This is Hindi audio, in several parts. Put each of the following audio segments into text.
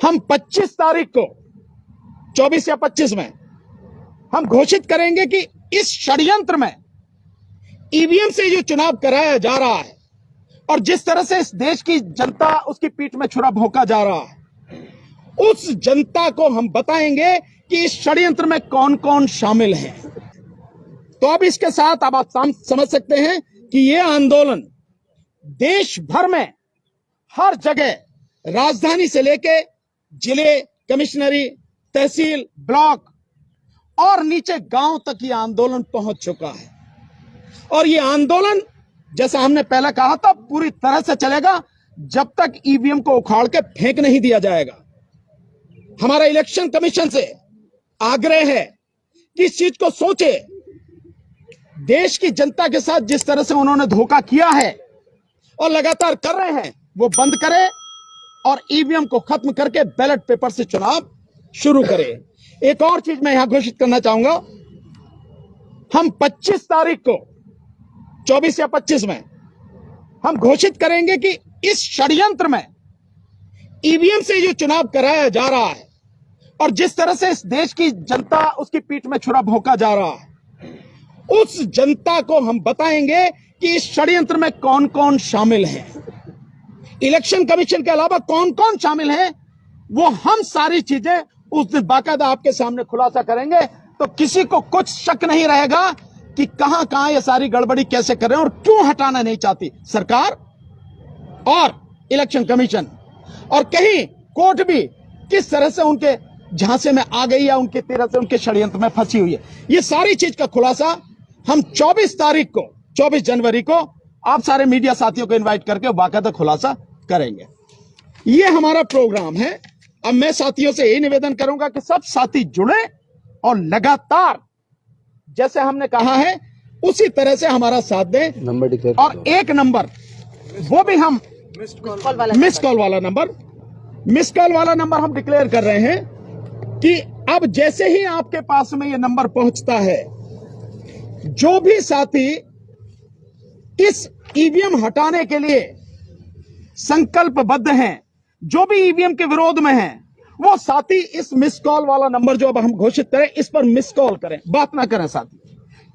हम 25 तारीख को 24 या 25 में हम घोषित करेंगे कि इस षड्यंत्र में ईवीएम से जो चुनाव कराया जा रहा है और जिस तरह से इस देश की जनता उसकी पीठ में छुरा भोंका जा रहा है, उस जनता को हम बताएंगे कि इस षड्यंत्र में कौन कौन शामिल है। तो अब इसके साथ अब आप समझ सकते हैं कि यह आंदोलन देश भर में हर जगह, राजधानी से लेके जिले, कमिश्नरी, तहसील, ब्लॉक और नीचे गांव तक ये आंदोलन पहुंच चुका है। और ये आंदोलन, जैसा हमने पहले कहा था, पूरी तरह से चलेगा जब तक ईवीएम को उखाड़ के फेंक नहीं दिया जाएगा। हमारा इलेक्शन कमीशन से आग्रह है कि इस चीज को सोचे। देश की जनता के साथ जिस तरह से उन्होंने धोखा किया है और लगातार कर रहे हैं, वो बंद करे और ईवीएम को खत्म करके बैलेट पेपर से चुनाव शुरू करे। एक और चीज मैं यहां घोषित करना चाहूंगा, हम 25 तारीख को 24 या 25 में हम घोषित करेंगे कि इस षड्यंत्र में ईवीएम से जो चुनाव कराया जा रहा है और जिस तरह से इस देश की जनता उसकी पीठ में छुरा भोंका जा रहा है, उस जनता को हम बताएंगे कि इस षड्यंत्र में कौन कौन शामिल है। इलेक्शन कमीशन के अलावा कौन कौन शामिल है, वो हम सारी चीजें उस दिन बाकायदा आपके सामने खुलासा करेंगे। तो किसी को कुछ शक नहीं रहेगा कि कहां कहां ये सारी गड़बड़ी कैसे कर रहे हैं और क्यों हटाना नहीं चाहती सरकार और इलेक्शन कमीशन, और कहीं कोर्ट भी किस तरह से उनके झांसे में आ गई या उनके तरह से उनके षड्यंत्र में फंसी हुई है। ये सारी चीज का खुलासा हम 24 तारीख को, 24 जनवरी को आप सारे मीडिया साथियों को इनवाइट करके बाकायदा खुलासा करेंगे। ये हमारा प्रोग्राम है। अब मैं साथियों से यही निवेदन करूंगा कि सब साथी जुड़े और लगातार जैसे हमने कहा है उसी तरह से हमारा साथ दें। नंबर डिक्लेयर और एक नंबर, वो भी हम मिस कॉल वाला नंबर हम डिक्लेयर कर रहे हैं कि अब जैसे ही आपके पास में ये नंबर पहुंचता है, जो भी साथी इस ईवीएम हटाने के लिए संकल्पबद्ध हैं, जो भी ईवीएम के विरोध में हैं, वो साथी इस मिस कॉल वाला नंबर जो अब हम घोषित करें, इस पर मिस कॉल करें, बात ना करें साथी,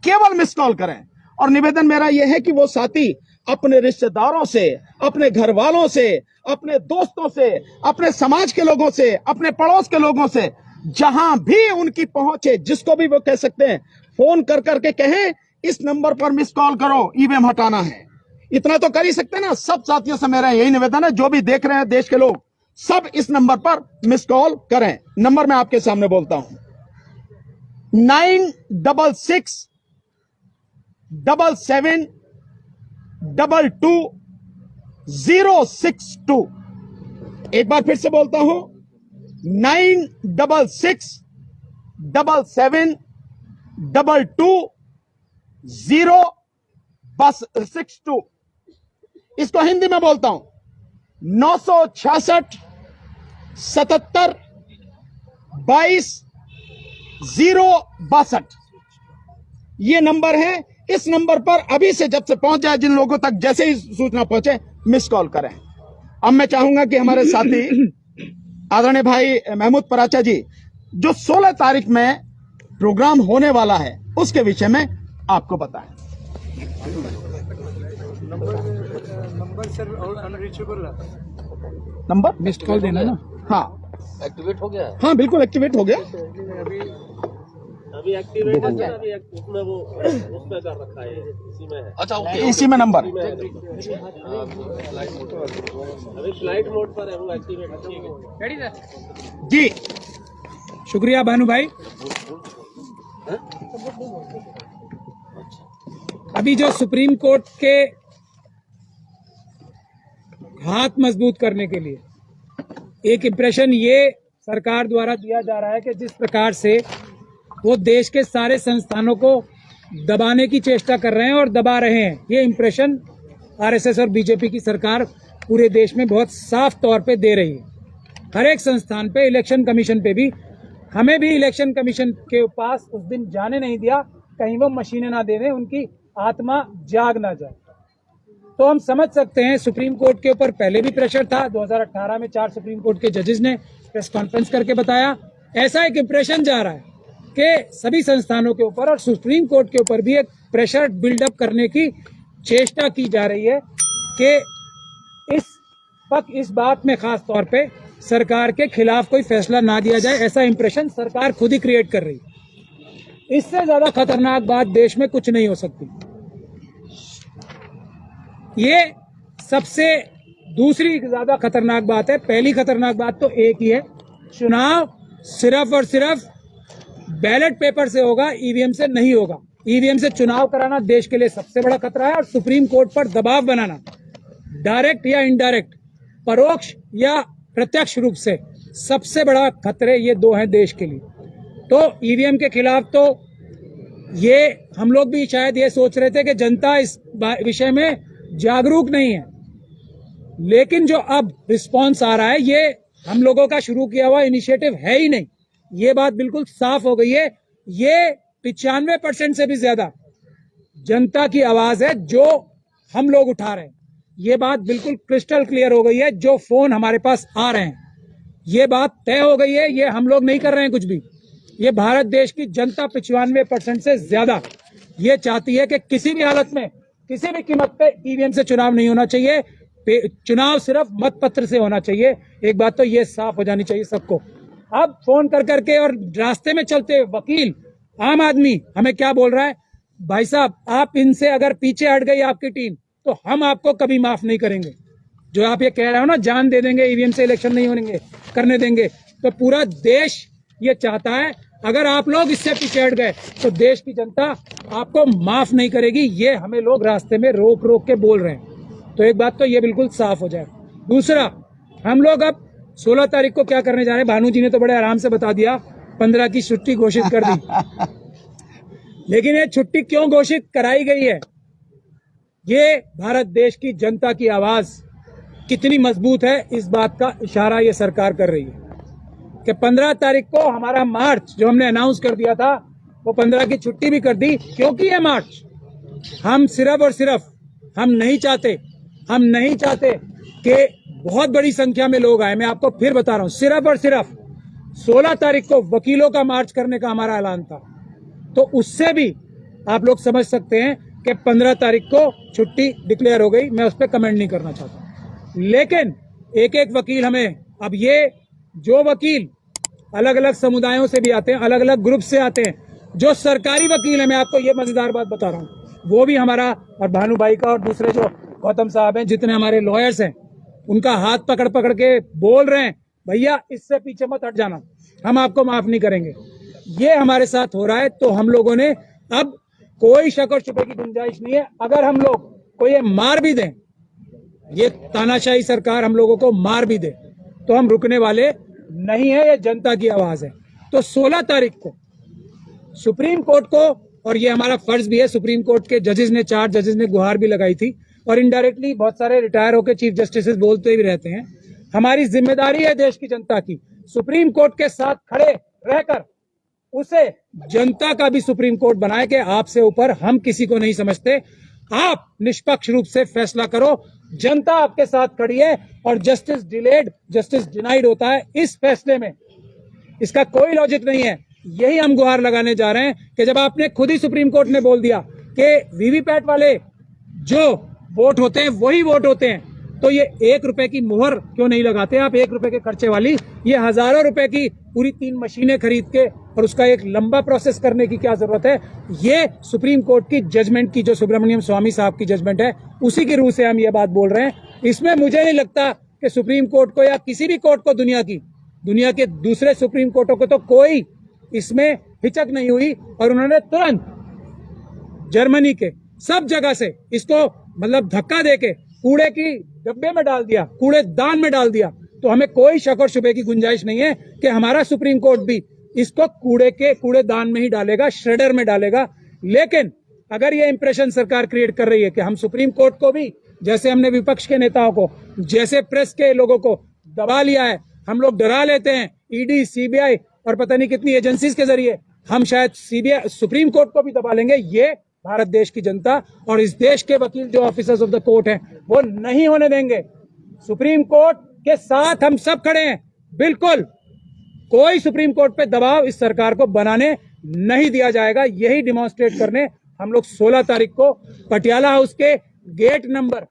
केवल मिस कॉल करें। और निवेदन मेरा यह है कि वो साथी अपने रिश्तेदारों से, अपने घर वालों से, अपने दोस्तों से, अपने समाज के लोगों से, अपने पड़ोस के लोगों से, जहां भी उनकी पहुंच है, जिसको भी वो कह सकते हैं, फोन कर करके कहें इस नंबर पर मिस कॉल करो, ईवीएम हटाना है। इतना तो कर ही सकते हैं ना। सब साथियों से मेरा यही निवेदन है, जो भी देख रहे हैं देश के लोग, सब इस नंबर पर मिस कॉल करें। नंबर मैं आपके सामने बोलता हूं, 9667222062। एक बार फिर से बोलता हूं, 9667222062। इसको हिंदी में बोलता हूं, 966 77 22 062। ये नंबर है। इस नंबर पर अभी से जब से पहुंच जाए, जिन लोगों तक जैसे ही सूचना पहुंचे, मिस कॉल करें। अब मैं चाहूंगा कि हमारे साथी आदरणीय भाई महमूद पराचा जी, जो 16 तारीख में प्रोग्राम होने वाला है, उसके विषय में आपको बताएं। नंबर सर और अनरीचेबल नंबर मिस्ड कॉल देना ना। हाँ, एक्टिवेट हो गया है। हाँ बिल्कुल एक्टिवेट हो गया। अभी एक्टिवेट है, अभी उसमें वो उसमें कर रखा है, इसी में है। अच्छा ओके, इसी में नंबर अभी फ्लाइट मोड पर है, वो एक्टिवेट है। जी। शुक्रिया भानु भाई। अभी जो सुप्रीम कोर्ट के हाथ मजबूत करने के लिए एक इंप्रेशन ये सरकार द्वारा दिया जा रहा है कि जिस प्रकार से वो देश के सारे संस्थानों को दबाने की चेष्टा कर रहे हैं और दबा रहे हैं, ये इंप्रेशन आरएसएस और बीजेपी की सरकार पूरे देश में बहुत साफ तौर पे दे रही है। हर एक संस्थान पे, इलेक्शन कमीशन पे भी, हमें भी इलेक्शन कमीशन के पास उस दिन जाने नहीं दिया, कहीं वो मशीनें ना दे दें, उनकी आत्मा जाग ना जाए। तो हम समझ सकते हैं सुप्रीम कोर्ट के ऊपर पहले भी प्रेशर था। 2018 में 4 सुप्रीम कोर्ट के जजेस ने प्रेस कॉन्फ्रेंस करके बताया। ऐसा एक इंप्रेशन जा रहा है कि सभी संस्थानों के ऊपर और सुप्रीम कोर्ट के ऊपर भी एक प्रेशर बिल्डअप करने की चेष्टा की जा रही है कि इस बात में खास तौर पे सरकार के खिलाफ कोई फैसला ना दिया जाए। ऐसा इंप्रेशन सरकार खुद ही क्रिएट कर रही है। इससे ज्यादा खतरनाक बात देश में कुछ नहीं हो सकती। ये सबसे दूसरी ज्यादा खतरनाक बात है। पहली खतरनाक बात तो एक ही है, चुनाव सिर्फ और सिर्फ बैलेट पेपर से होगा, ईवीएम से नहीं होगा। ईवीएम से चुनाव कराना देश के लिए सबसे बड़ा खतरा है और सुप्रीम कोर्ट पर दबाव बनाना, डायरेक्ट या इनडायरेक्ट, परोक्ष या प्रत्यक्ष रूप से, सबसे बड़ा खतरे ये दो हैं देश के लिए। तो ईवीएम के खिलाफ तो ये हम लोग भी शायद ये सोच रहे थे कि जनता इस विषय में जागरूक नहीं है, लेकिन जो अब रिस्पांस आ रहा है ये हम लोगों का शुरू किया हुआ इनिशिएटिव है ही नहीं। ये बात बिल्कुल साफ हो गई है। ये 95% से भी ज्यादा जनता की आवाज है जो हम लोग उठा रहे हैं। ये बात बिल्कुल क्रिस्टल क्लियर हो गई है। जो फोन हमारे पास आ रहे हैं, ये बात तय हो गई है। ये हम लोग नहीं कर रहे हैं कुछ भी। ये भारत देश की जनता 95% से ज्यादा ये चाहती है कि किसी भी हालत में, किसी भी कीमत पे ईवीएम से चुनाव नहीं होना चाहिए। चुनाव सिर्फ मत पत्र से होना चाहिए। एक बात तो ये साफ हो जानी चाहिए सबको। अब फोन कर करके और रास्ते में चलते वकील, आम आदमी हमें क्या बोल रहा है, भाई साहब आप इनसे अगर पीछे हट गई आपकी टीम तो हम आपको कभी माफ नहीं करेंगे। जो आप ये कह रहे हो ना, जान दे देंगे, ईवीएम से इलेक्शन नहीं होने करने देंगे, तो पूरा देश ये चाहता है अगर आप लोग इससे पीछे हट गए तो देश की जनता आपको माफ नहीं करेगी। ये हमें लोग रास्ते में रोक रोक के बोल रहे हैं। तो एक बात तो ये बिल्कुल साफ हो जाए। दूसरा, हम लोग अब 16 तारीख को क्या करने जा रहे हैं, भानु जी ने तो बड़े आराम से बता दिया, 15 की छुट्टी घोषित कर दी। लेकिन ये छुट्टी क्यों घोषित कराई गई है, ये भारत देश की जनता की आवाज कितनी मजबूत है इस बात का इशारा ये सरकार कर रही है कि 15 तारीख को हमारा मार्च जो हमने अनाउंस कर दिया था वो 15 की छुट्टी भी कर दी। क्योंकि ये मार्च हम सिर्फ और सिर्फ हम नहीं चाहते कि बहुत बड़ी संख्या में लोग आए। मैं आपको फिर बता रहा हूं, सिर्फ और सिर्फ 16 तारीख को वकीलों का मार्च करने का हमारा ऐलान था। तो उससे भी आप लोग समझ सकते हैं कि 15 तारीख को छुट्टी डिक्लेयर हो गई। मैं उस पर कमेंट नहीं करना चाहता, लेकिन एक एक वकील हमें, अब ये जो वकील अलग अलग समुदायों से भी आते हैं, अलग अलग ग्रुप से आते हैं, जो सरकारी वकील है, मैं आपको ये मजेदार बात बता रहा हूँ, वो भी हमारा और भानु भाई का और दूसरे जो गौतम साहब हैं, जितने हमारे लॉयर्स हैं, उनका हाथ पकड़ पकड़ के बोल रहे हैं भैया इससे पीछे मत हट जाना, हम आपको माफ नहीं करेंगे। ये हमारे साथ हो रहा है। तो हम लोगों ने अब कोई शक और शुबे की गुंजाइश नहीं है। अगर हम लोग को ये मार भी दें, ये तानाशाही सरकार हम लोगों को मार भी दे, तो हम रुकने वाले नहीं है। ये जनता की आवाज है। तो 16 तारीख को सुप्रीम कोर्ट को, और ये हमारा फर्ज भी है, सुप्रीम कोर्ट के जजेस ने, 4 जजेस ने गुहार भी लगाई थी और इनडायरेक्टली बहुत सारे रिटायर होकर चीफ जस्टिस बोलते भी रहते हैं। हमारी जिम्मेदारी है देश की जनता की, सुप्रीम कोर्ट के साथ खड़े रहकर उसे जनता का भी सुप्रीम कोर्ट बनाए कि आपसे ऊपर हम किसी को नहीं समझते, आप निष्पक्ष रूप से फैसला करो, जनता आपके साथ खड़ी है और जस्टिस डिलेड जस्टिस डिनाइड होता है इस फैसले में। इसका कोई लॉजिक नहीं है। यही हम गुहार लगाने जा रहे हैं कि जब आपने खुद ही सुप्रीम कोर्ट ने बोल दिया कि वीवीपैट वाले जो वोट होते हैं वही वोट होते हैं, तो ये 1 रुपए की मुहर क्यों नहीं लगाते आप, 1 रुपए के खर्चे वाली? ये हजारों रुपए की पूरी 3 मशीनें खरीद के और उसका एक लंबा प्रोसेस करने की क्या जरूरत है? ये सुप्रीम कोर्ट की जजमेंट की, जो सुब्रमण्यम स्वामी साहब की जजमेंट है, उसी की रूह से हम ये बात बोल रहे हैं। इसमें मुझे नहीं लगता कि सुप्रीम कोर्ट को या किसी भी कोर्ट को, दुनिया के दूसरे सुप्रीम कोर्टों को तो कोई इसमें हिचक नहीं हुई और उन्होंने तुरंत जर्मनी के सब जगह से इसको मतलब धक्का देके कूड़े की डब्बे में डाल दिया, कूड़ेदान में डाल दिया। तो हमें कोई शक और शुबे की गुंजाइश नहीं है कि हमारा सुप्रीम कोर्ट भी इसको कूड़ेदान में ही डालेगा, श्रेडर में डालेगा। लेकिन अगर ये इंप्रेशन सरकार क्रिएट कर रही है कि हम सुप्रीम कोर्ट को भी, जैसे हमने विपक्ष के नेताओं को, जैसे प्रेस के लोगों को दबा लिया है, हम लोग डरा लेते हैं, ईडी, सीबीआई और पता नहीं कितनी एजेंसीज के जरिए हम शायद सुप्रीम कोर्ट को भी दबा लेंगे, ये भारत देश की जनता और इस देश के वकील जो ऑफिसर्स ऑफ द कोर्ट हैं वो नहीं होने देंगे। सुप्रीम कोर्ट के साथ हम सब खड़े हैं। बिल्कुल कोई सुप्रीम कोर्ट पे दबाव इस सरकार को बनाने नहीं दिया जाएगा। यही डिमॉन्स्ट्रेट करने हम लोग 16 तारीख को पटियाला हाउस के गेट नंबर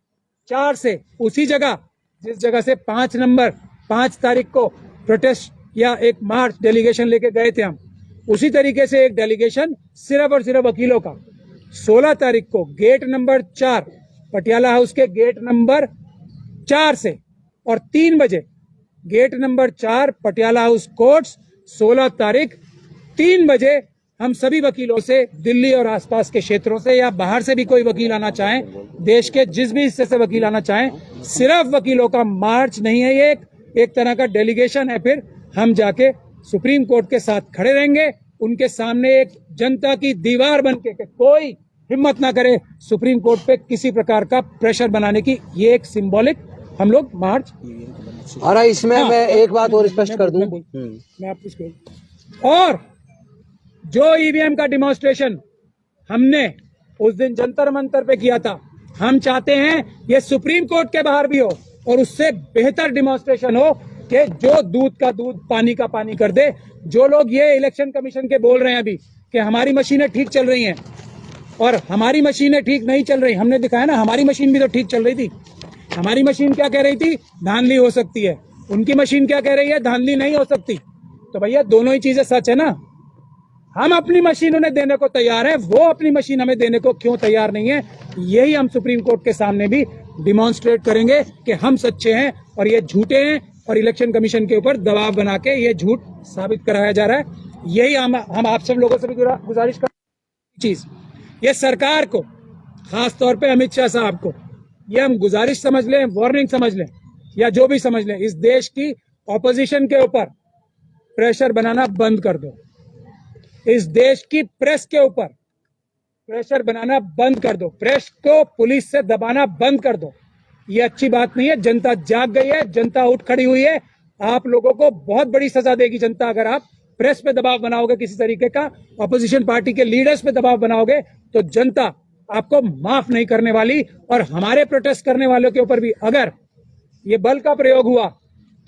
4 से उसी जगह जिस जगह से 5 तारीख को प्रोटेस्ट या एक मार्च डेलीगेशन लेके गए थे, हम उसी तरीके से एक डेलीगेशन सिर्फ और सिर्फ वकीलों का 16 तारीख को गेट नंबर 4 पटियाला हाउस के गेट नंबर 4 से और 3 बजे gate number 4 Patiala House Courts 16 तारीख 3 बजे हम सभी वकीलों से दिल्ली और आसपास के क्षेत्रों से या बाहर से भी कोई वकील आना चाहें, देश के जिस भी हिस्से से वकील आना चाहें, सिर्फ वकीलों का मार्च नहीं है, ये एक तरह का डेलीगेशन है। फिर हम जाके सुप्रीम कोर्ट के साथ खड़े रहेंगे, उनके सामने एक जनता की दीवार बन के कोई हिम्मत ना करे सुप्रीम कोर्ट पे किसी प्रकार का प्रेशर बनाने की। ये एक सिंबॉलिक हम लोग मार्च। और इसमें मैं एक बात और स्पष्ट कर दूं, मैं आपको और जो ईवीएम का डिमॉन्स्ट्रेशन हमने उस दिन जंतर मंतर पे किया था, हम चाहते हैं ये सुप्रीम कोर्ट के बाहर भी हो और उससे बेहतर डिमॉन्स्ट्रेशन हो कि जो दूध का दूध पानी का पानी कर दे। जो लोग ये इलेक्शन कमीशन के बोल रहे हैं अभी कि हमारी मशीनें ठीक चल रही हैं और हमारी मशीनें ठीक नहीं चल रही, हमने दिखाया ना हमारी मशीन भी तो ठीक चल रही थी। हमारी मशीन क्या कह रही थी? धांधली हो सकती है। उनकी मशीन क्या कह रही है? धांधली नहीं हो सकती। तो भैया दोनों ही चीजें सच है ना। हम अपनी मशीन उन्हें देने को तैयार है, वो अपनी मशीन हमें देने को क्यों तैयार नहीं है? यही हम सुप्रीम कोर्ट के सामने भी डिमॉन्स्ट्रेट करेंगे कि हम सच्चे हैं और ये झूठे हैं और इलेक्शन कमीशन के ऊपर दबाव बना के ये झूठ साबित कराया जा रहा है। यही हम आप सब लोगों से भी गुजारिश कर चीज, ये सरकार को, खास तौर पे अमित शाह साहब को, ये हम गुजारिश समझ लें, वार्निंग समझ लें या जो भी समझ लें, इस देश की ऑपोजिशन के ऊपर प्रेशर बनाना बंद कर दो। इस देश की प्रेस के ऊपर प्रेशर बनाना बंद कर दो। प्रेस को पुलिस से दबाना बंद कर दो। ये अच्छी बात नहीं है। जनता जाग गई है, जनता उठ खड़ी हुई है। आप लोगों को बहुत बड़ी सजा देगी जनता अगर आप प्रेस पे दबाव बनाओगे, किसी तरीके का ऑपोजिशन पार्टी के लीडर्स पे दबाव बनाओगे तो जनता आपको माफ नहीं करने वाली। और हमारे प्रोटेस्ट करने वालों के ऊपर भी अगर ये बल का प्रयोग हुआ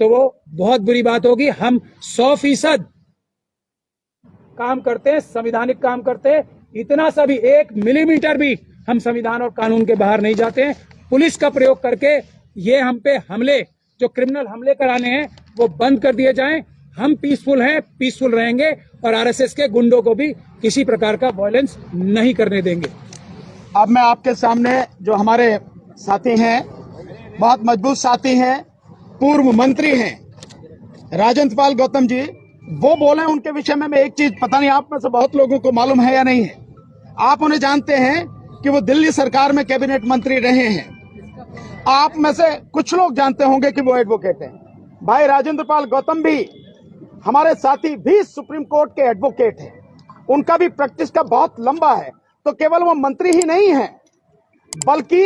तो वो बहुत बुरी बात होगी। हम 100% काम करते हैं, संवैधानिक काम करते हैं। इतना सा भी 1 मिलीमीटर भी हम संविधान और कानून के बाहर नहीं जाते हैं। पुलिस का प्रयोग करके ये हम पे हमले, जो क्रिमिनल हमले कराने हैं, वो बंद कर दिए जाएं। हम पीसफुल हैं, पीसफुल रहेंगे और आरएसएस के गुंडों को भी किसी प्रकार का वायलेंस नहीं करने देंगे। अब मैं आपके सामने जो हमारे साथी हैं, बहुत मजबूत साथी हैं, पूर्व मंत्री हैं, राजेंद्र पाल गौतम जी, वो बोले उनके विषय में मैं एक चीज, पता नहीं आप में से बहुत लोगों को मालूम है या नहीं है। आप उन्हें जानते हैं कि वो दिल्ली सरकार में कैबिनेट मंत्री रहे हैं। आप में से कुछ लोग जानते होंगे कि वो एडवोकेट हैं। भाई राजेंद्र पाल गौतम भी, हमारे साथी भी सुप्रीम कोर्ट के एडवोकेट हैं। उनका भी प्रैक्टिस का बहुत लंबा है। तो केवल वो मंत्री ही नहीं है बल्कि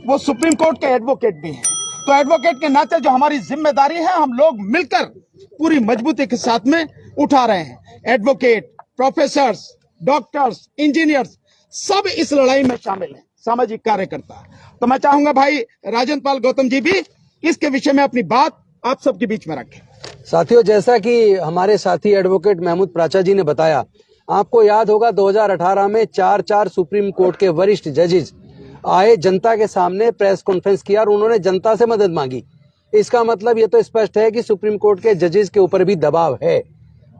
वो सुप्रीम कोर्ट के एडवोकेट भी हैं। तो एडवोकेट के नाते जो हमारी जिम्मेदारी है, हम लोग मिलकर पूरी मजबूती के साथ में उठा रहे हैं। एडवोकेट, प्रोफेसर्स, डॉक्टर्स, इंजीनियर्स सब इस लड़ाई में शामिल हैं, सामाजिक कार्यकर्ता। तो मैं चाहूंगा भाई राजेंद्र पाल गौतम जी भी इसके विषय में अपनी बात आप सबके बीच में रखें। साथियों, जैसा कि हमारे साथी एडवोकेट महमूद प्राचा जी ने बताया, आपको याद होगा 2018 में 4 सुप्रीम कोर्ट के वरिष्ठ जजेस आए, जनता के सामने प्रेस कॉन्फ्रेंस किया और उन्होंने जनता से मदद मांगी। इसका मतलब ये तो स्पष्ट है कि सुप्रीम कोर्ट के जजेस के ऊपर भी दबाव है।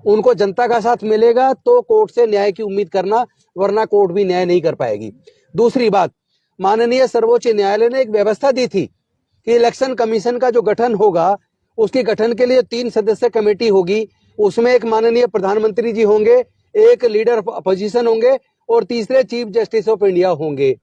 उनको जनता का साथ मिलेगा तो कोर्ट से न्याय की उम्मीद करना, वरना कोर्ट भी न्याय नहीं कर पाएगी। दूसरी बात, माननीय सर्वोच्च न्यायालय ने एक व्यवस्था दी थी कि इलेक्शन कमीशन का जो गठन होगा, उसके गठन के लिए 3 सदस्य कमेटी होगी। उसमें एक माननीय प्रधानमंत्री जी होंगे, एक लीडर ऑफ अपोजिशन होंगे और तीसरे चीफ जस्टिस ऑफ इंडिया होंगे।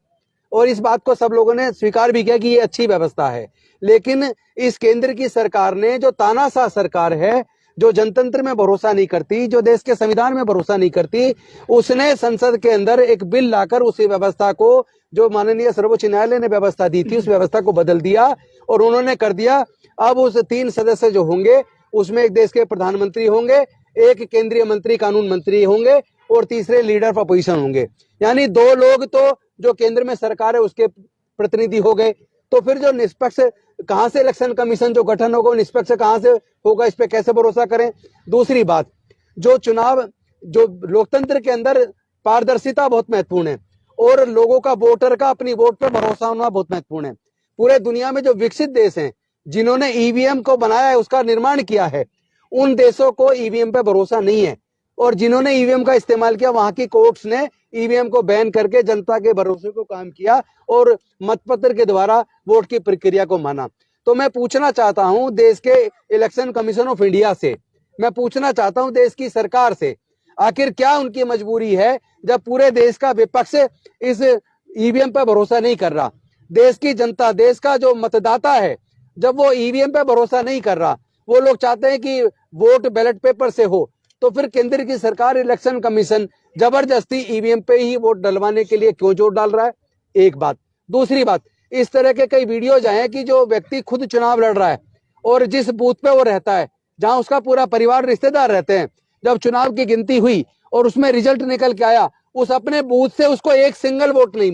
और इस बात को सब लोगों ने स्वीकार भी किया कि ये अच्छी व्यवस्था है। लेकिन इस केंद्र की सरकार ने, जो तानाशाह सरकार है, जो जनतंत्र में भरोसा नहीं करती, जो देश के संविधान में भरोसा नहीं करती, उसने संसद के अंदर एक बिल लाकर उस व्यवस्था को, जो माननीय सर्वोच्च न्यायालय ने व्यवस्था दी थी, उस व्यवस्था को बदल दिया और उन्होंने कर दिया। अब उस 3 सदस्य जो होंगे उसमें एक देश के प्रधानमंत्री होंगे, एक केंद्रीय मंत्री कानून मंत्री होंगे और तीसरे लीडर ऑफ अपोजिशन होंगे। यानी 2 लोग तो जो केंद्र में सरकार है उसके प्रतिनिधि हो गए। तो फिर जो निष्पक्ष कहां से इलेक्शन कमीशन जो गठन होगा, निष्पक्ष कहां से होगा, इस पे कैसे भरोसा करें। दूसरी बात, जो चुनाव, जो लोकतंत्र के अंदर पारदर्शिता बहुत महत्वपूर्ण है और लोगों का, वोटर का अपनी वोट पर भरोसा होना बहुत महत्वपूर्ण है। पूरे दुनिया में जो विकसित देश हैं जिन्होंने ईवीएम को बनाया है, उसका निर्माण किया है, उन देशों को ईवीएम पे भरोसा नहीं है। और जिन्होंने ईवीएम का इस्तेमाल किया, वहां की कोर्ट्स ने ईवीएम को बैन करके जनता के भरोसे को काम किया और मतपत्र के द्वारा वोट की प्रक्रिया को माना। तो मैं पूछना चाहता हूं देश के इलेक्शन कमीशन ऑफ इंडिया से, मैं पूछना चाहता हूं देश की सरकार से, आखिर क्या उनकी मजबूरी है जब पूरे देश का विपक्ष इस ईवीएम पर भरोसा नहीं कर रहा। देश की जनता, देश का जो मतदाता है, जब वो ईवीएम पे भरोसा नहीं कर रहा, वो लोग चाहते हैं कि वोट बैलेट पेपर से हो, तो फिर केंद्र की सरकार, इलेक्शन कमीशन जबरदस्ती ईवीएम पे ही वोट डलवाने के लिए क्यों जोर डाल रहा है। एक बात। दूसरी बात, इस तरह के कई वीडियोज आए हैं कि जो व्यक्ति खुद चुनाव लड़ रहा है और जिस बूथ पे वो रहता है, जहां उसका पूरा परिवार, रिश्तेदार रहते हैं, जब चुनाव की गिनती हुई और उसमें रिजल्ट निकल के आया, उस अपने बूथ से उसको एक सिंगल वोट नहीं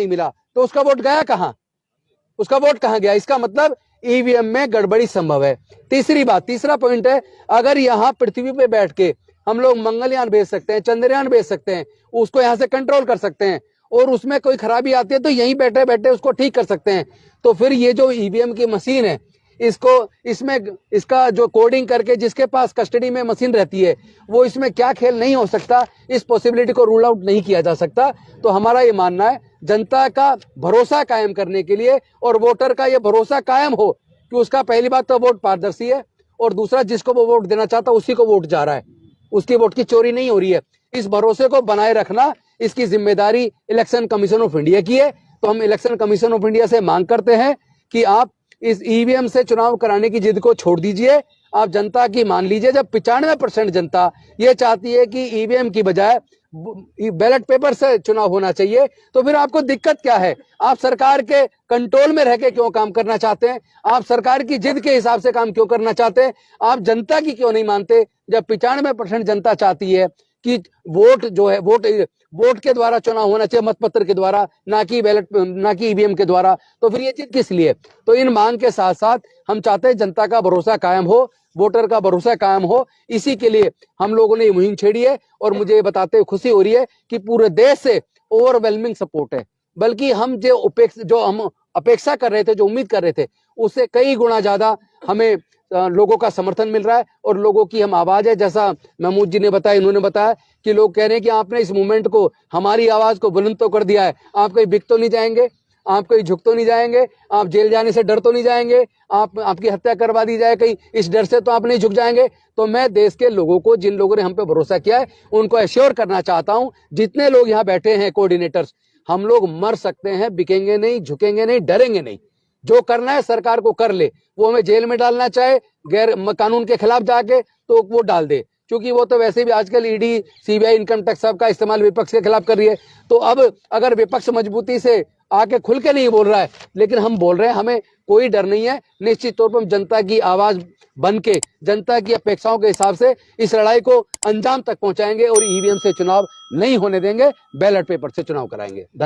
मिला, तो उसका वोट गया कहां, उसका वोट कहां गया। इसका मतलब ईवीएम में गड़बड़ी संभव है। तीसरी बात, तीसरा पॉइंट है, अगर यहाँ पृथ्वी पे बैठ के हम लोग मंगलयान भेज सकते हैं, चंद्रयान भेज सकते हैं, उसको यहाँ से कंट्रोल कर सकते हैं और उसमें कोई खराबी आती है तो यहीं बैठे बैठे उसको ठीक कर सकते हैं, तो फिर ये जो ईवीएम की मशीन है, इसमें इसका जो कोडिंग करके जिसके पास कस्टडी में मशीन रहती है, वो इसमें क्या खेल नहीं हो सकता, इस पॉसिबिलिटी को रूल आउट नहीं किया जा सकता। तो हमारा ये मानना है, जनता का भरोसा कायम करने के लिए और वोटर का ये भरोसा कायम हो कि उसका, पहली बात तो वोट पारदर्शी है और दूसरा, जिसको वो वोट देना चाहता है उसी को वोट जा रहा है, उसकी वोट की चोरी नहीं हो रही है। इस भरोसे को बनाए रखना, इसकी जिम्मेदारी इलेक्शन कमीशन ऑफ इंडिया की है। तो हम इलेक्शन कमीशन ऑफ इंडिया से मांग करते हैं कि आप इस ईवीएम से चुनाव कराने की जिद को छोड़ दीजिए, आप जनता की मान लीजिए। जब 95% जनता ये चाहती है कि ईवीएम की बजाय बैलेट पेपर से चुनाव होना चाहिए, तो फिर आपको दिक्कत क्या है। आप सरकार के कंट्रोल में रह के क्यों काम करना चाहते हैं, आप सरकार की जिद के हिसाब से काम क्यों करना चाहते हैं, आप जनता की क्यों नहीं मानते। जब 95% जनता चाहती है कि वोट जो है, वोट के द्वारा चुनाव होना चाहिए, मतपत्र के द्वारा, ना कि ईवीएम के द्वारा, तो फिर ये चीज किस लिए। तो इन मांग के साथ साथ हम चाहते हैं जनता का भरोसा कायम हो, वोटर का भरोसा कायम हो। इसी के लिए हम लोगों ने ये मुहिम छेड़ी है और मुझे ये बताते हुए खुशी हो रही है कि पूरे देश से ओवरवेलमिंग सपोर्ट है। बल्कि हम जो हम अपेक्षा कर रहे थे, जो उम्मीद कर रहे थे, उससे कई गुना ज्यादा हमें लोगों का समर्थन मिल रहा है और लोगों की हम आवाज है। जैसा महमूद जी ने बताया, इन्होंने बताया कि लोग कह रहे हैं कि आपने इस मूवमेंट को, हमारी आवाज को बुलंद तो कर दिया है, आप कहीं बिक तो नहीं जाएंगे, आप कहीं झुक तो नहीं जाएंगे, आप जेल जाने से डर तो नहीं जाएंगे, आपकी हत्या करवा दी जाए कहीं, इस डर से तो आप नहीं झुक जाएंगे। तो मैं देश के लोगों को, जिन लोगों ने हम पे भरोसा किया है, उनको एश्योर करना चाहता हूं, जितने लोग यहाँ बैठे हैं कोऑर्डिनेटर्स, हम लोग मर सकते हैं, बिकेंगे नहीं, झुकेंगे नहीं, डरेंगे नहीं। जो करना है सरकार को कर ले, वो हमें जेल में डालना चाहे गैर कानून के खिलाफ जाके, तो वो डाल दे, क्योंकि वो तो वैसे भी आजकल ईडी, सीबीआई, इनकम टैक्स सबका इस्तेमाल विपक्ष के खिलाफ कर रही है। तो अब अगर विपक्ष मजबूती से आके खुल के नहीं बोल रहा है, लेकिन हम बोल रहे हैं, हमें कोई डर नहीं है। निश्चित तौर पर हम जनता की आवाज बन के, जनता की अपेक्षाओं के हिसाब से इस लड़ाई को अंजाम तक पहुंचाएंगे और ईवीएम से चुनाव नहीं होने देंगे, बैलेट पेपर से चुनाव कराएंगे। धन्यवाद।